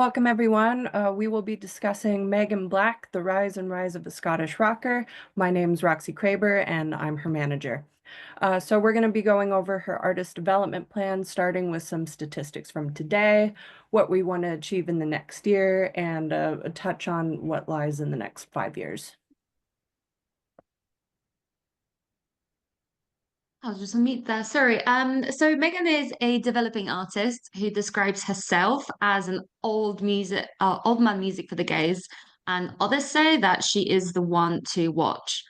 Welcome, everyone. We will be discussing Megan Black, The Rise and Rise of the Scottish Rocker. My name's Roxy Kraber, and I'm her manager. So we're going to be going over her artist development plan, starting with some statistics from today, what we want to achieve in the next year, and a touch on what lies in the next 5 years. I'll just unmute there. Sorry. So Megan is a developing artist who describes herself as an old man music for the gays, and others say that she is the one to watch.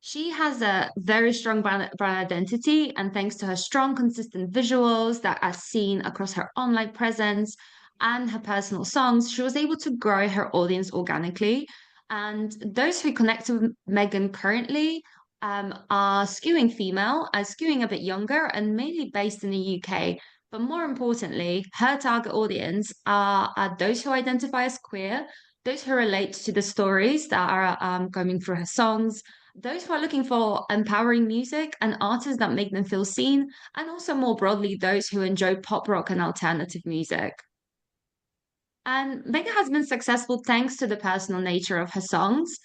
She has a very strong brand identity, and thanks to her strong, consistent visuals that are seen across her online presence and her personal songs, she was able to grow her audience organically. And those who connect with Megan currently are skewing female, are skewing a bit younger, and mainly based in the UK. But more importantly, her target audience are those who identify as queer, those who relate to the stories that are coming through her songs, those who are looking for empowering music and artists that make them feel seen, and also more broadly, those who enjoy pop rock and alternative music. And Megan has been successful thanks to the personal nature of her songs.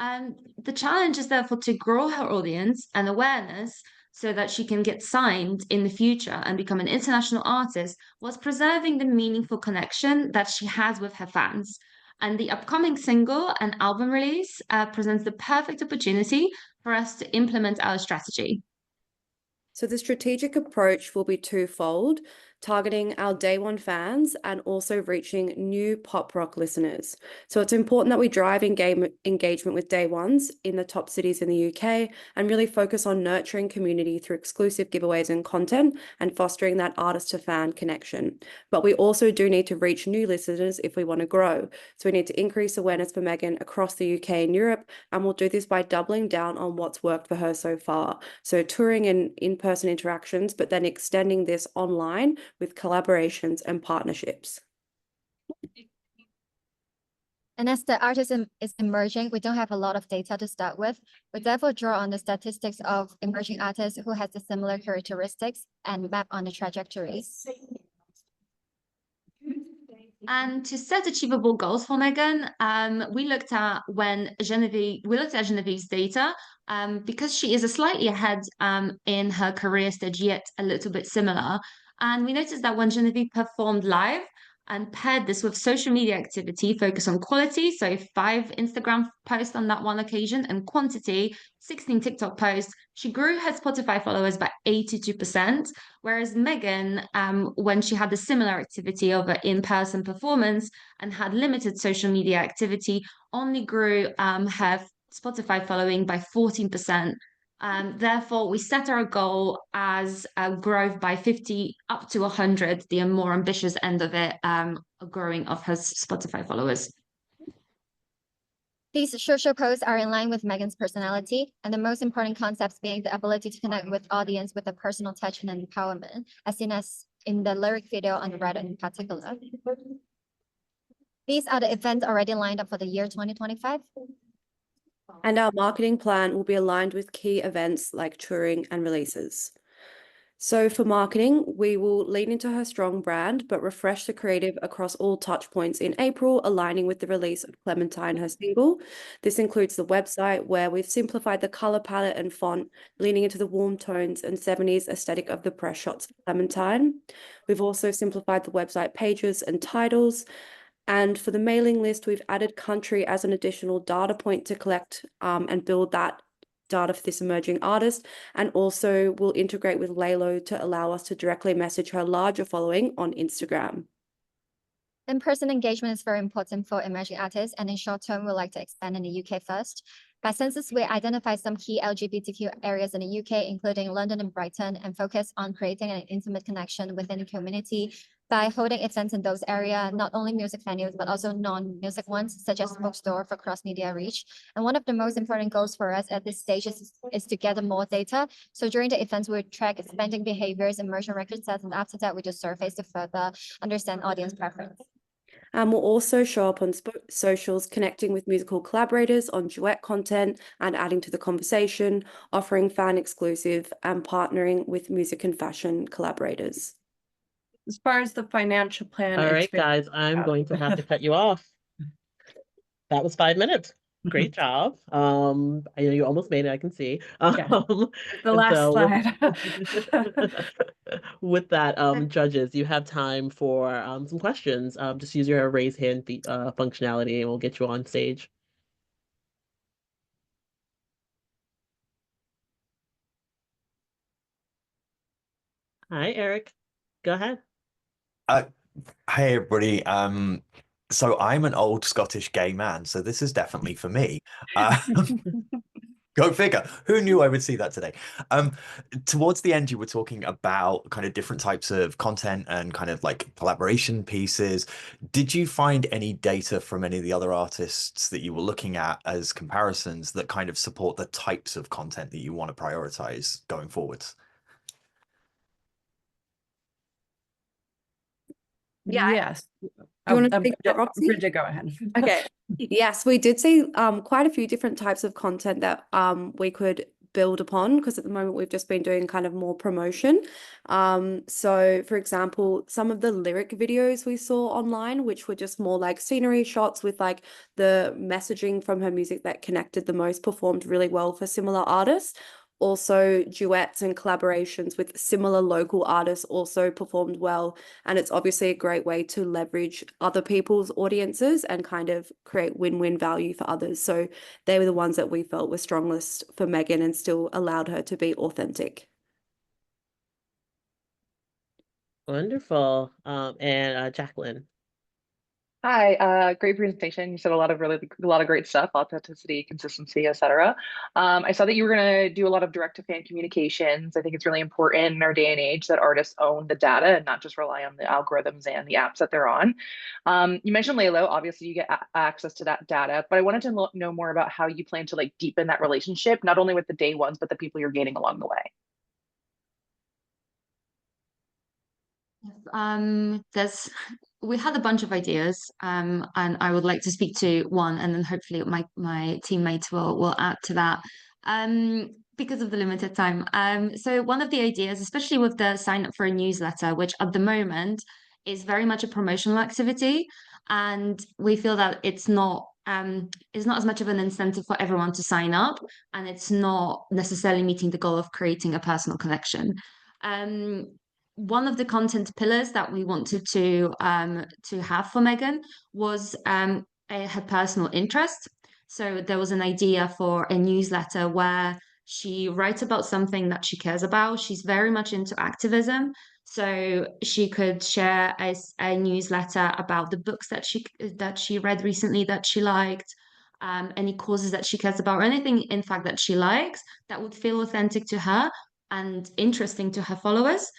And the challenge is therefore to grow her audience and awareness so that she can get signed in the future and become an international artist, whilst preserving the meaningful connection that she has with her fans. And the upcoming single and album release presents the perfect opportunity for us to implement our strategy. So the strategic approach will be twofold, targeting our day one fans and also reaching new pop rock listeners. So it's important that we drive engagement with day ones in the top cities in the UK and really focus on nurturing community through exclusive giveaways and content and fostering that artist to fan connection. But we also do need to reach new listeners if we want to grow. So we need to increase awareness for Megan across the UK and Europe, and we'll do this by doubling down on what's worked for her so far. So touring and in-person interactions, but then extending this online with collaborations and partnerships. And as the artist is emerging, we don't have a lot of data to start with. We therefore draw on the statistics of emerging artists who has the similar characteristics and map on the trajectories. And to set achievable goals for Megan, we looked at Genevieve's data because she is a slightly ahead in her career stage, yet a little bit similar. And we noticed that when Genevieve performed live and paired this with social media activity, focus on quality, so 5 Instagram posts on that one occasion, and quantity, 16 TikTok posts, she grew her Spotify followers by 82%. Whereas Megan, when she had a similar activity of an in-person performance and had limited social media activity, only grew her Spotify following by 14%. Therefore, we set our goal as a growth by 50 up to 100, the more ambitious end of it, a growing of her Spotify followers. These social posts are in line with Megan's personality, and the most important concepts being the ability to connect with audience with a personal touch and empowerment, as seen as in the lyric video on the right in particular. These are the events already lined up for the year 2025. And our marketing plan will be aligned with key events like touring and releases. So for marketing, we will lean into her strong brand, but refresh the creative across all touch points in April, aligning with the release of Clementine, her single. This includes the website, where we've simplified the color palette and font, leaning into the warm tones and 70s aesthetic of the press shots of Clementine. We've also simplified the website pages and titles. And for the mailing list, we've added country as an additional data point to collect and build that data for this emerging artist, and also we'll integrate with Laylo to allow us to directly message her larger following on Instagram. In-person engagement is very important for emerging artists, and in short term, we'd like to expand in the UK first. By census, we identified some key LGBTQ areas in the UK, including London and Brighton, and focus on creating an intimate connection within the community by holding events in those areas, not only music venues, but also non-music ones, such as bookstore for cross-media reach. And one of the most important goals for us at this stage is to gather more data. So during the events, we track spending behaviors, immersion record sets, and after that, we do surveys to further understand audience preference. And we'll also show up on socials, connecting with musical collaborators on duet content and adding to the conversation, offering fan exclusive and partnering with music and fashion collaborators. As far as the financial plan, All it's right, very guys, I'm out. going to have to cut you off. That was 5 minutes. Great job. I know you almost made it, I can see. Yeah. The and last so slide. with that, judges, you have time for some questions. Just use your raise hand functionality and we'll get you on stage. Hi, Eric. Go ahead. Hey everybody. So I'm an old Scottish gay man, so this is definitely for me. Go figure. Who knew I would see that today? Towards the end, you were talking about kind of different types of content and kind of like collaboration pieces. Did you find any data from any of the other artists that you were looking at as comparisons that kind of support the types of content that you want to prioritize going forwards? Yeah. Yes. Do you want to speak Bridgette, about Roxy? Bridgette, go ahead. Okay. Yes, we did see quite a few different types of content that we could build upon, because at the moment we've just been doing kind of more promotion. So for example, some of the lyric videos we saw online, which were just more like scenery shots with like the messaging from her music that connected the most, performed really well for similar artists. Also, duets and collaborations with similar local artists also performed well. And it's obviously a great way to leverage other people's audiences and kind of create win-win value for others. So they were the ones that we felt were strongest for Megan and still allowed her to be authentic. Wonderful. And Jacqueline. Hi, great presentation. You said a lot of great stuff, authenticity, consistency, etc. I saw that you were going to do a lot of direct to fan communications. I think it's really important in our day and age that artists own the data and not just rely on the algorithms and the apps that they're on. You mentioned Lalo, obviously you get access to that data, but I wanted to know more about how you plan to like deepen that relationship, not only with the day ones, but the people you're gaining along the way. We had a bunch of ideas, and I would like to speak to one, and then hopefully my teammates will add to that. Because of the limited time. So one of the ideas, especially with the sign up for a newsletter, which at the moment is very much a promotional activity, and we feel that it's not as much of an incentive for everyone to sign up, and it's not necessarily meeting the goal of creating a personal connection. One of the content pillars that we wanted to have for Megan was her personal interest. So there was an idea for a newsletter where she writes about something that she cares about. She's very much into activism. So she could share a newsletter about the books that she read recently that she liked, any causes that she cares about, or anything, in fact, that she likes that would feel authentic to her and interesting to her followers.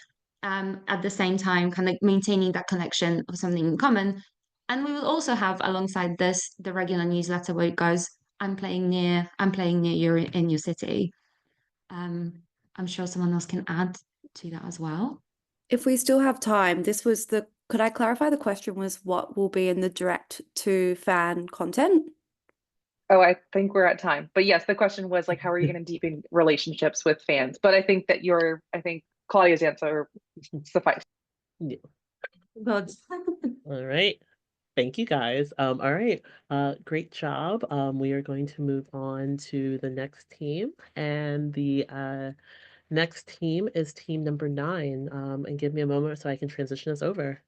At the same time, kind of maintaining that connection of something in common. And we will also have alongside this the regular newsletter where it goes, I'm playing near you in your city. I'm sure someone else can add to that as well. If we still have time, could I clarify, the question was what will be in the direct to fan content? Oh, I think we're at time. But yes, the question was like, how are you going to deepen relationships with fans? But I think that I think Claudia's answer suffice. Yeah. All right. Thank you guys. All right. Great job. We are going to move on to the next team. And the next team is team number 9. And give me a moment so I can transition us over.